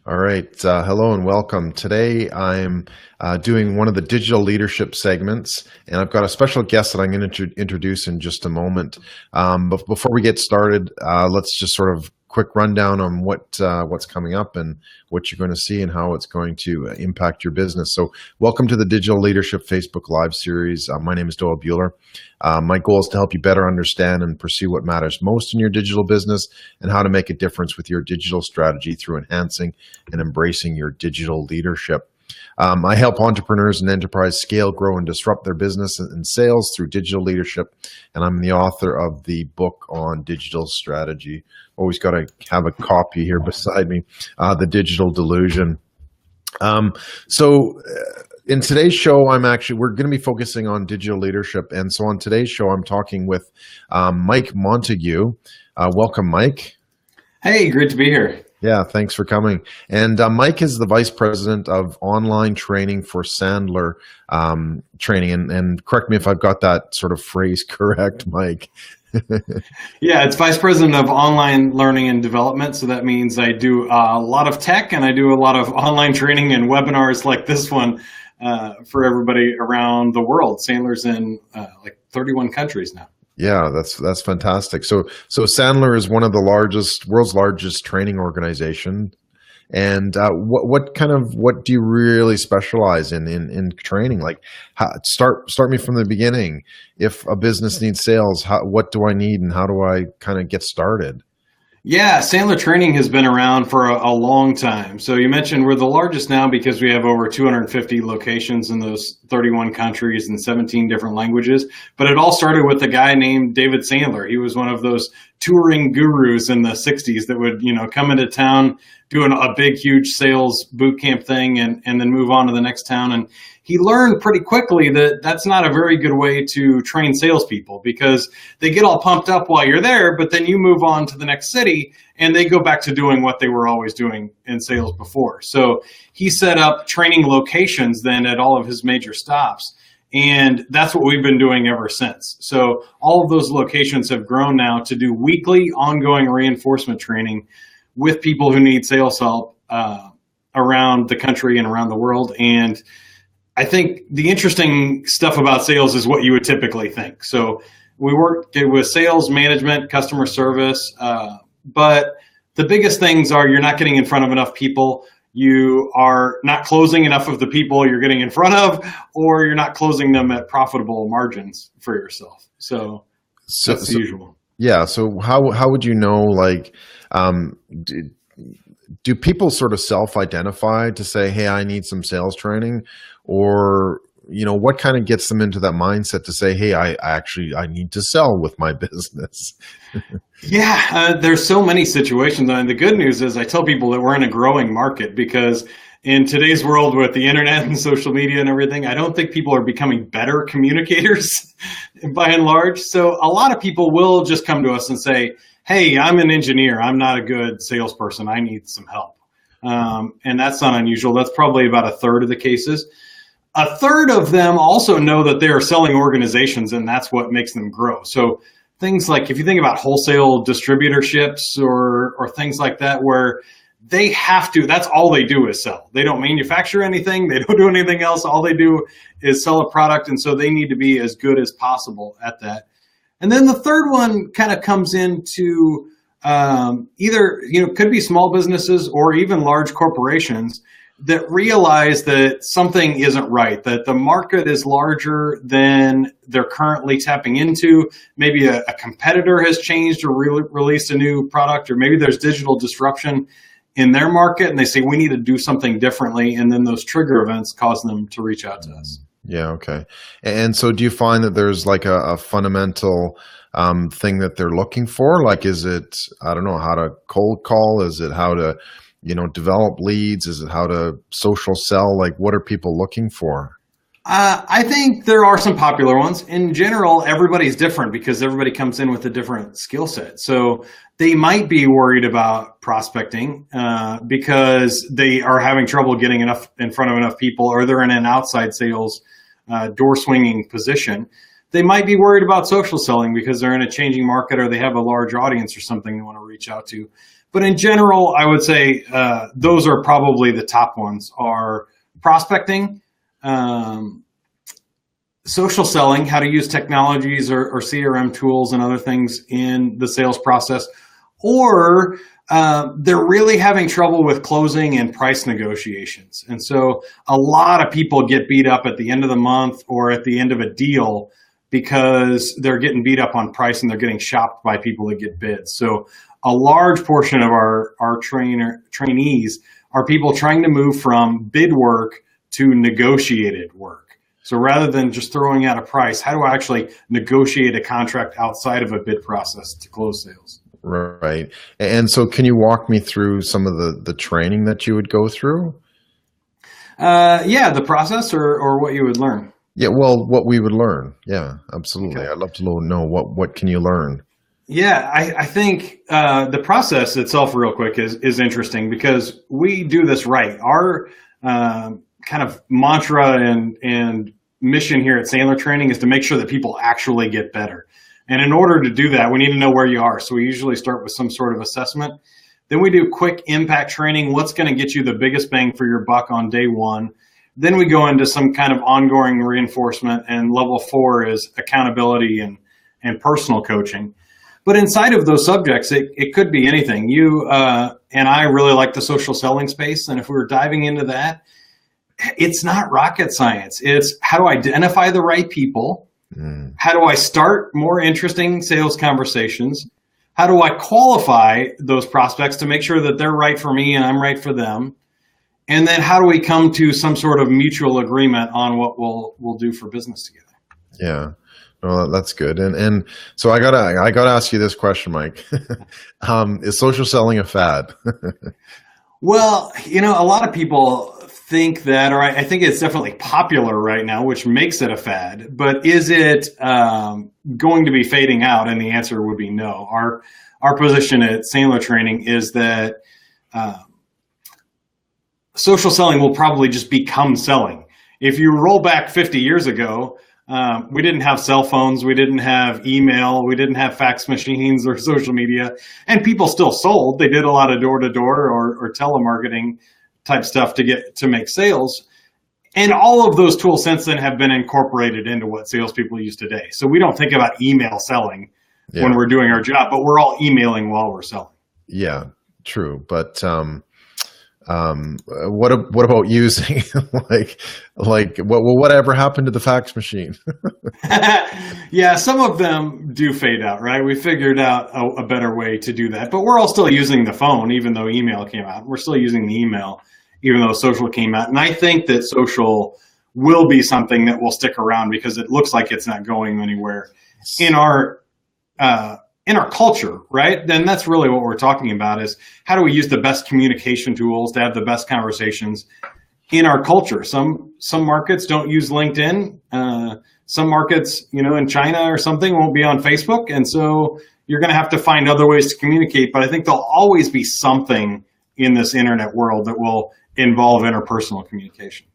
All right. Hello and welcome. Today I'm doing one of the digital leadership segments, and I've got a special guest that I'm going to introduce in just a moment. But before we get started, let's just sort of quick rundown on what's coming up and what you're going to see and how it's going to impact your business. So welcome to the Digital Leadership Facebook Live series. My name is Doyle Buehler. My goal is to help you better understand and pursue what matters most in your digital business and how to make a difference with your digital strategy through enhancing and embracing your digital leadership. I help entrepreneurs and enterprise scale, grow, and disrupt their business and sales through digital leadership. And I'm the author of the book on digital strategy. Always got to have a copy here beside me, The Digital Delusion. In today's show, we're going to be focusing on digital leadership. And so on today's show, I'm talking with Mike Montague. Welcome, Mike. Hey, great to be here. Yeah, thanks for coming. And Mike is the Vice President of Online Training for Sandler Training. And correct me if I've got that sort of phrase correct, Mike. Yeah, it's Vice President of Online Learning and Development. So that means I do a lot of tech and I do a lot of online training and webinars like this one for everybody around the world. Sandler's in like 31 countries now. Yeah, that's fantastic. So Sandler is one of the world's largest training organization. And what do you really specialize in training? Like, start me from the beginning. If a business needs sales, what do I need, and how do I kind of get started? Yeah, Sandler Training has been around for a long time. So you mentioned we're the largest now because we have over 250 locations in those 31 countries and 17 different languages. But it all started with a guy named David Sandler. He was one of those touring gurus in the 60s that would, come into town, doing a big, huge sales boot camp thing and then move on to the next town. And he learned pretty quickly that that's not a very good way to train salespeople because they get all pumped up while you're there, but then you move on to the next city and they go back to doing what they were always doing in sales before. So he set up training locations then at all of his major stops. And that's what we've been doing ever since. So all of those locations have grown now to do weekly ongoing reinforcement training with people who need sales help around the country and around the world. And I think the interesting stuff about sales is what you would typically think. So we work with sales management, customer service, but the biggest things are you're not getting in front of enough people, you are not closing enough of the people you're getting in front of, or you're not closing them at profitable margins for yourself. So that's the usual. Yeah. So how would you know, like, do people sort of self-identify to say, hey, I need some sales training? Or, what kind of gets them into that mindset to say, hey, I need to sell with my business? Yeah, there's so many situations. And the good news is I tell people that we're in a growing market because in today's world with the internet and social media and everything, I don't think people are becoming better communicators by and large. So a lot of people will just come to us and say, hey, I'm an engineer. I'm not a good salesperson. I need some help. And that's not unusual. That's probably about a third of the cases. A third of them also know that they are selling organizations and that's what makes them grow. So things like if you think about wholesale distributorships or things like that where they have to, that's all they do is sell. They don't manufacture anything. They don't do anything else. All they do is sell a product. And so they need to be as good as possible at that. And then the third one kind of comes into either, could be small businesses or even large corporations that realize that something isn't right, that the market is larger than they're currently tapping into. Maybe a competitor has changed or released a new product, or maybe there's digital disruption in their market and they say, we need to do something differently. And then those trigger events cause them to reach out to us. Yeah. Okay. And so do you find that there's like a fundamental thing that they're looking for? Like, is it, I don't know, how to cold call? Is it how to, develop leads? Is it how to social sell? Like, what are people looking for? I think there are some popular ones. In general, everybody's different because everybody comes in with a different skill set. So they might be worried about prospecting because they are having trouble getting enough in front of enough people, or they're in an outside sales door swinging position. they might be worried about social selling because they're in a changing market or they have a large audience or something they want to reach out to. But in general, I would say those are probably the top ones: are prospecting, social selling, how to use technologies or CRM tools and other things in the sales process, or they're really having trouble with closing and price negotiations. And so a lot of people get beat up at the end of the month or at the end of a deal because they're getting beat up on price and they're getting shopped by people that get bids. So a large portion of our trainees are people trying to move from bid work to negotiated work. So rather than just throwing out a price, how do I actually negotiate a contract outside of a bid process to close sales? Right. And so can you walk me through some of the training that you would go through? Yeah, the process or what you would learn. Yeah, well, what we would learn. Yeah, absolutely. Okay. I'd love to know what can you learn? Yeah, I think the process itself, real quick, is interesting because we do this right. Our kind of mantra and mission here at Sandler Training is to make sure that people actually get better. And in order to do that, we need to know where you are. So we usually start with some sort of assessment. Then we do quick impact training. What's going to get you the biggest bang for your buck on day one? Then we go into some kind of ongoing reinforcement. And level 4 is accountability and personal coaching. But inside of those subjects, it could be anything. You and I really like the social selling space. And if we were diving into that, it's not rocket science. It's how to identify the right people. How do I start more interesting sales conversations? How do I qualify those prospects to make sure that they're right for me and I'm right for them? And then how do we come to some sort of mutual agreement on what we'll do for business together? Yeah. No, that's good. And so I gotta ask you this question, Mike. Is social selling a fad? Well, a lot of people think that, or I think it's definitely popular right now, which makes it a fad. But is it going to be fading out? And the answer would be no. Our position at Sandler Training is that social selling will probably just become selling. If you roll back 50 years ago, we didn't have cell phones, we didn't have email, we didn't have fax machines or social media, and people still sold. They did a lot of door-to-door or telemarketing type stuff to make sales. And all of those tools since then have been incorporated into what salespeople use today. So we don't think about email selling when we're doing our job, but we're all emailing while we're selling. Yeah, true. But what about using whatever happened to the fax machine? Yeah, some of them do fade out, right? We figured out a better way to do that, but we're all still using the phone, even though email came out. We're still using the email, even though social came out. And I think that social will be something that will stick around because it looks like it's not going anywhere in our culture, right? Then that's really what we're talking about is how do we use the best communication tools to have the best conversations in our culture? Some markets don't use LinkedIn. Some markets, in China or something won't be on Facebook. And so you're going to have to find other ways to communicate. But I think there'll always be something in this internet world that will involve interpersonal communication.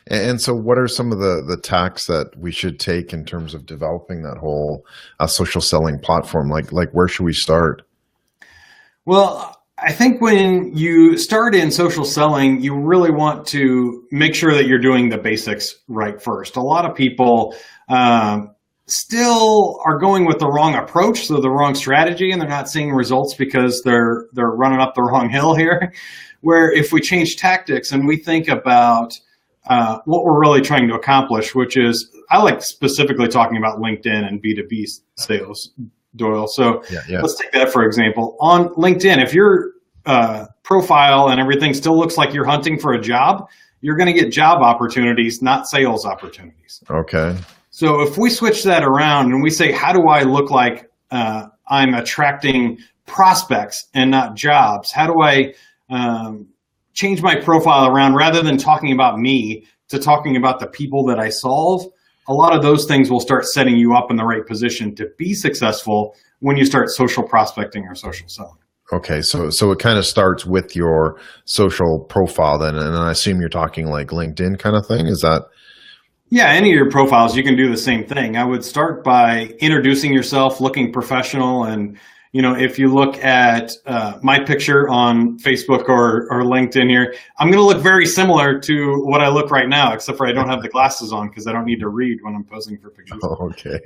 And so what are some of the tacks that we should take in terms of developing that whole social selling platform? Like where should we start? Well, I think when you start in social selling, you really want to make sure that you're doing the basics right first. A lot of people still are going with the wrong approach, so the wrong strategy, and they're not seeing results because they're running up the wrong hill here. Where if we change tactics and we think about what we're really trying to accomplish, which is, I like specifically talking about LinkedIn and B2B sales, Doyle. So Let's take that for example. On LinkedIn, if your profile and everything still looks like you're hunting for a job, you're going to get job opportunities, not sales opportunities. Okay. So if we switch that around and we say, how do I look like I'm attracting prospects and not jobs? How do I change my profile around rather than talking about me to talking about the people that I solve? A lot of those things will start setting you up in the right position to be successful when you start social prospecting or social selling. Okay, so it kind of starts with your social profile then, and I assume you're talking like LinkedIn kind of thing. Is that? Yeah, any of your profiles, you can do the same thing. I would start by introducing yourself, looking professional. And, if you look at my picture on Facebook or LinkedIn here, I'm going to look very similar to what I look right now, except for I don't have the glasses on because I don't need to read when I'm posing for pictures. Oh, okay.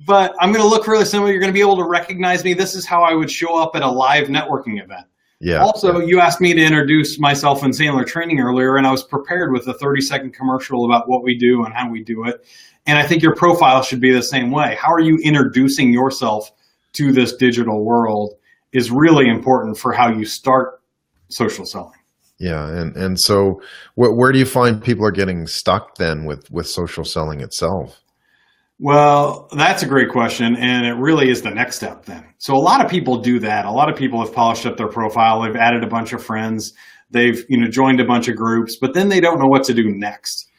But I'm going to look really similar. You're going to be able to recognize me. This is how I would show up at a live networking event. Yeah. Also, you asked me to introduce myself in Sandler training earlier, and I was prepared with a 30-second commercial about what we do and how we do it. And I think your profile should be the same way. How are you introducing yourself to this digital world is really important for how you start social selling. Yeah. And so where do you find people are getting stuck then with social selling itself? Well, that's a great question, and it really is the next step then. So a lot of people do that. A lot of people have polished up their profile. They've added a bunch of friends. They've joined a bunch of groups, but then they don't know what to do next.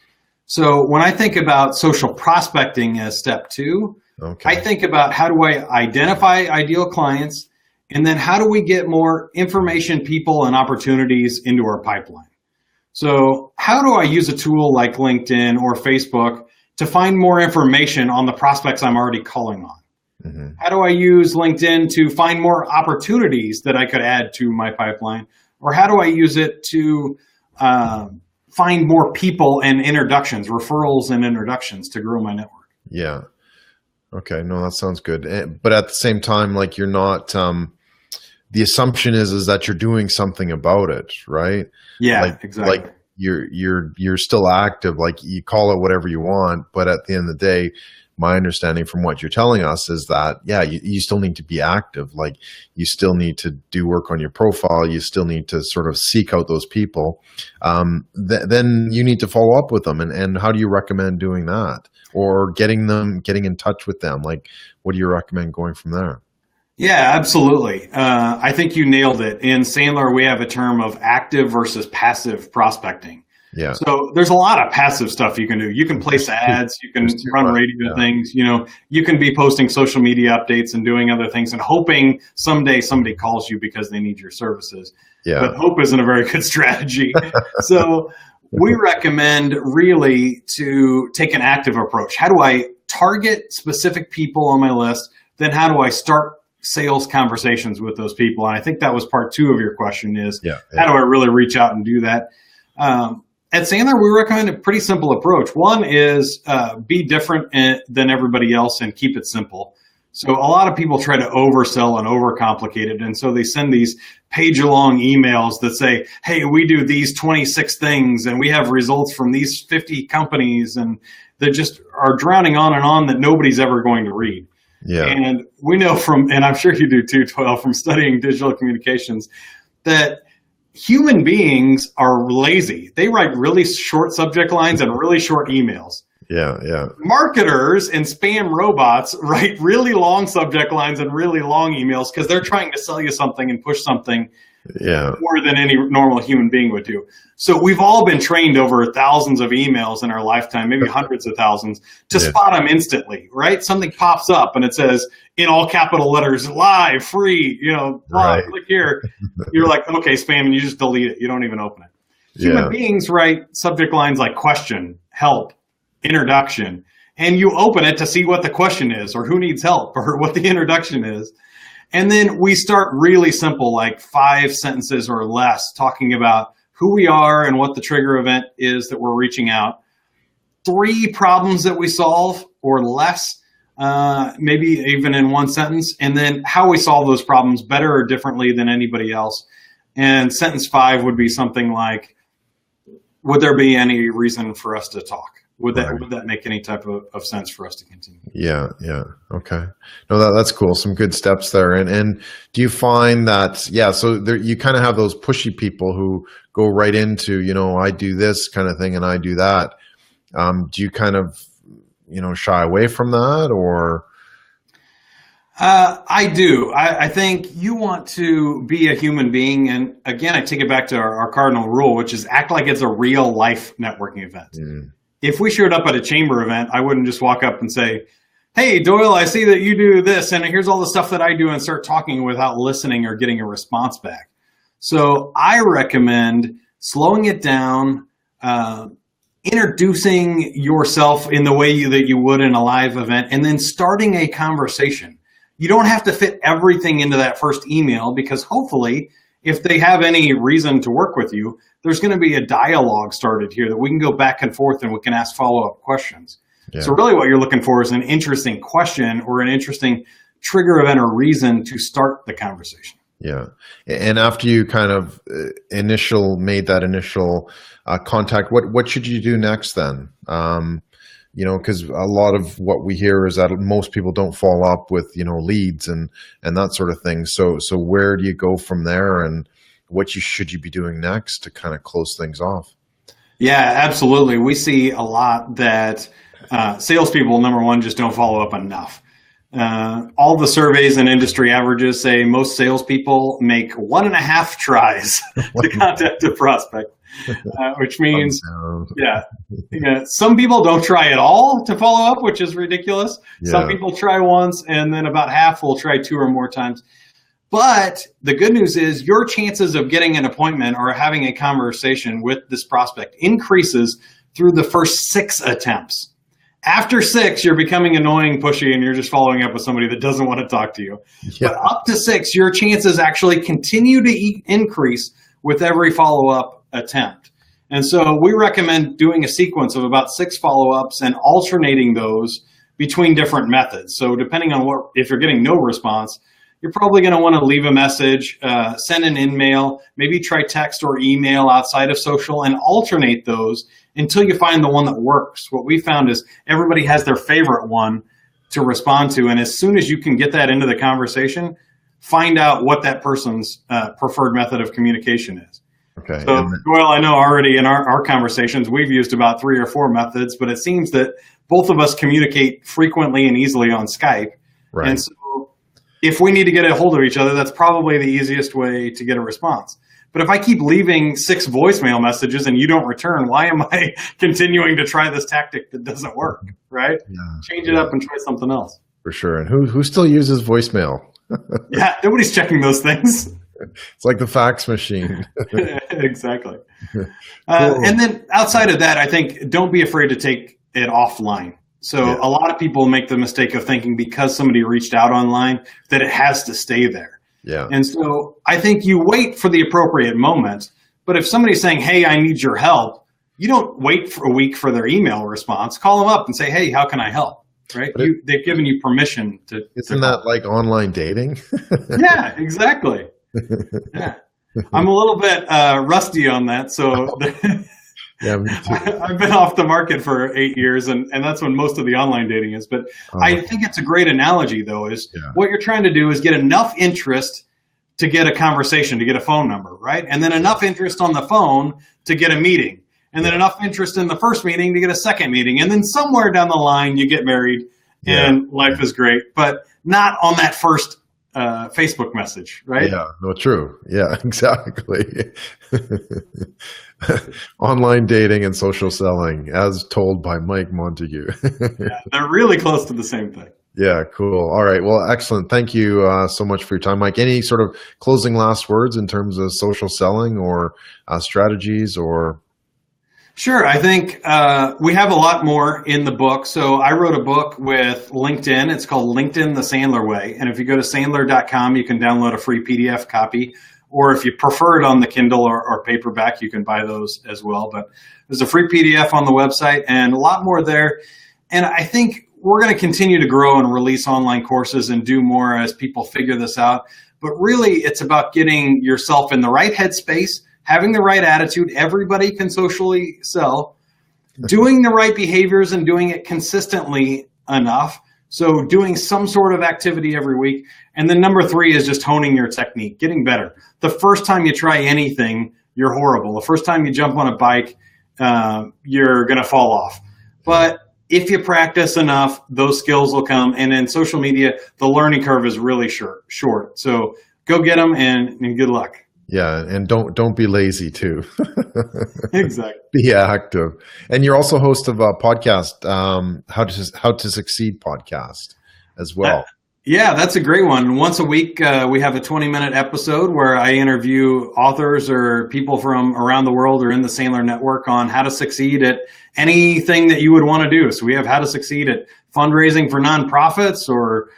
So when I think about social prospecting as step 2, okay. I think about how do I identify ideal clients, and then how do we get more information, people, and opportunities into our pipeline. So how do I use a tool like LinkedIn or Facebook to find more information on the prospects I'm already calling on? Mm-hmm. How do I use LinkedIn to find more opportunities that I could add to my pipeline? Or how do I use it to find more people and introductions, referrals and introductions to grow my network? Yeah. Okay. No, that sounds good. But at the same time, like you're not, the assumption is that you're doing something about it, right? Yeah, exactly. Like you're still active, like you call it whatever you want, but at the end of the day, my understanding from what you're telling us is that, yeah, you still need to be active. Like you still need to do work on your profile. You still need to sort of seek out those people. Then you need to follow up with them. And how do you recommend doing that? Or getting in touch with them? Like, what do you recommend going from there? Yeah, absolutely. I think you nailed it. In Sandler, we have a term of active versus passive prospecting. Yeah. So there's a lot of passive stuff you can do. You can place ads, you can run radio things, you can be posting social media updates and doing other things and hoping someday somebody calls you because they need your services. Yeah. But hope isn't a very good strategy. So we recommend really to take an active approach. How do I target specific people on my list? Then how do I start sales conversations with those people? And I think that was part 2 of your question is, how do I really reach out and do that? At Sandler, we recommend a pretty simple approach. One is be different than everybody else and keep it simple. So a lot of people try to oversell and overcomplicate it. And so they send these page-long emails that say, hey, we do these 26 things and we have results from these 50 companies. And they just are drowning on that nobody's ever going to read. Yeah. And we know and I'm sure you do too, Doyle, from studying digital communications, that human beings are lazy. They write really short subject lines and really short emails. Yeah, yeah. Marketers and spam robots write really long subject lines and really long emails because they're trying to sell you something and push something more than any normal human being would do. So we've all been trained over thousands of emails in our lifetime, maybe hundreds of thousands, to spot them instantly, right? Something pops up and it says in all capital letters, live, free, click here. You're like, okay, spam, and you just delete it. You don't even open it. Human beings write subject lines like question, help, introduction, and you open it to see what the question is or who needs help or what the introduction is. And then we start really simple, like 5 sentences or less, talking about who we are and what the trigger event is that we're reaching out. 3 problems that we solve or less, maybe even in 1 sentence, and then how we solve those problems better or differently than anybody else. And sentence 5 would be something like, would there be any reason for us to talk? Would that make any type of sense for us to continue? Yeah. Okay. No, that's cool. Some good steps there. And do you find that, so there, you kind of have those pushy people who go right into, I do this kind of thing and I do that. Do you kind of, shy away from that or? I do. I think you want to be a human being. And again, I take it back to our cardinal rule, which is act like it's a real life networking event. Mm. If we showed up at a chamber event, I wouldn't just walk up and say, hey, Doyle, I see that you do this, and here's all the stuff that I do, and start talking without listening or getting a response back. So I recommend slowing it down, introducing yourself in the way that you would in a live event, and then starting a conversation. You don't have to fit everything into that first email, because hopefully, if they have any reason to work with you, there's going to be a dialogue started here that we can go back and forth and we can ask follow-up questions. Yeah. So really what you're looking for is an interesting question or an interesting trigger event or reason to start the conversation. Yeah. And after you kind of made that initial contact, what should you do next then? Because a lot of what we hear is that most people don't follow up with, leads and that sort of thing. So where do you go from there, and what should you be doing next to kind of close things off? Yeah, absolutely. We see a lot that salespeople, number one, just don't follow up enough. All the surveys and industry averages say most salespeople make 1.5 tries to contact a prospect, which means, some people don't try at all to follow up, which is ridiculous. Yeah. Some people try once, and then about half will try 2 or more times. But the good news is your chances of getting an appointment or having a conversation with this prospect increases through the first 6 attempts. After 6, you're becoming annoying, pushy, and you're just following up with somebody that doesn't want to talk to you. Yeah. But up to 6, your chances actually continue to increase with every follow-up attempt. And so we recommend doing a sequence of about 6 follow-ups and alternating those between different methods. So depending on if you're getting no response, you're probably going to want to leave a message, send an in-mail, maybe try text or email outside of social, and alternate those until you find the one that works. What we found is everybody has their favorite one to respond to, and as soon as you can get that into the conversation, find out what that person's preferred method of communication is. Okay. So, Doyle, I know already in our conversations, we've used about 3 or 4 methods, but it seems that both of us communicate frequently and easily on Skype. Right. And so if we need to get a hold of each other, that's probably the easiest way to get a response. But if I keep leaving 6 voicemail messages and you don't return, why am I continuing to try this tactic that doesn't work, right? Yeah. Change it up and try something else. For sure. And who still uses voicemail? Yeah, nobody's checking those things. It's like the fax machine. Exactly. Cool. And then outside of that, I think don't be afraid to take it offline. So a lot of people make the mistake of thinking because somebody reached out online that it has to stay there. Yeah. And so I think you wait for the appropriate moment. But if somebody's saying, hey, I need your help, you don't wait for a week for their email response. Call them up and say, hey, how can I help? Right? They've given you permission to. Isn't that like online dating? Yeah, exactly. Yeah. I'm a little bit rusty on that. So yeah, me too. I've been off the market for 8 years, and that's when most of the online dating is. But I think it's a great analogy, though, is what you're trying to do is get enough interest to get a conversation, to get a phone number, right? And then enough interest on the phone to get a meeting. And then enough interest in the first meeting to get a second meeting. And then somewhere down the line, you get married and life is great, but not on that first Facebook message, right? Yeah, no, true. Yeah, exactly. Online dating and social selling, as told by Mike Montague. Yeah, they're really close to the same thing. Yeah, cool. All right. Well, excellent. Thank you so much for your time, Mike. Any sort of closing last words in terms of social selling or strategies or? Sure. I think we have a lot more in the book. So I wrote a book with LinkedIn. It's called LinkedIn, the Sandler Way. And if you go to sandler.com, you can download a free PDF copy. Or if you prefer it on the Kindle or paperback, you can buy those as well. But there's a free PDF on the website and a lot more there. And I think we're going to continue to grow and release online courses and do more as people figure this out. But really, it's about getting yourself in the right headspace, having the right attitude. Everybody can socially sell, doing the right behaviors and doing it consistently enough. So doing some sort of activity every week. And then number 3 is just honing your technique, getting better. The first time you try anything, you're horrible. The first time you jump on a bike, you're going to fall off. But if you practice enough, those skills will come. And in social media, the learning curve is really short. So go get them and good luck. Yeah, and don't be lazy too. Exactly. Be active. And you're also host of a podcast, How to Succeed podcast as well. Yeah, that's a great one. Once a week, we have a 20-minute episode where I interview authors or people from around the world or in the Sandler network on how to succeed at anything that you would want to do. So we have how to succeed at fundraising for nonprofits, or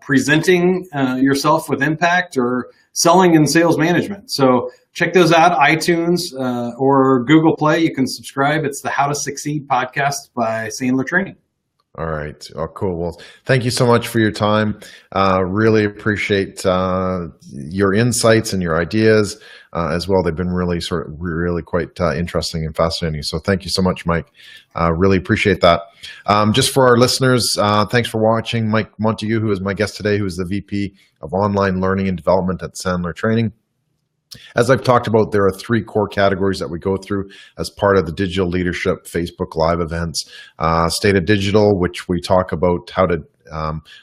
presenting yourself with impact, or selling and sales management. So check those out, iTunes or Google Play. You can subscribe. It's the How to Succeed podcast by Sandler Training. All right. Oh, cool. Well, thank you so much for your time. Really appreciate your insights and your ideas as well. They've been really quite interesting and fascinating. So thank you so much, Mike. Really appreciate that. Just for our listeners, thanks for watching. Mike Montague, who is my guest today, who is the VP of Online Learning and Development at Sandler Training. As I've talked about, there are 3 core categories that we go through as part of the Digital Leadership Facebook Live events. State of Digital, which we talk about how to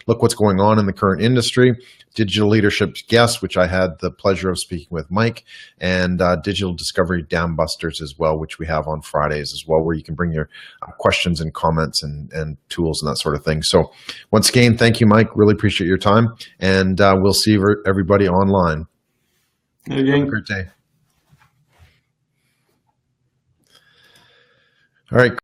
look what's going on in the current industry. Digital Leadership Guest, which I had the pleasure of speaking with Mike, and Digital Discovery Dam Busters as well, which we have on Fridays as well, where you can bring your questions and comments and tools and that sort of thing. So once again, thank you, Mike. Really appreciate your time, and we'll see everybody online. Have a great day. All right.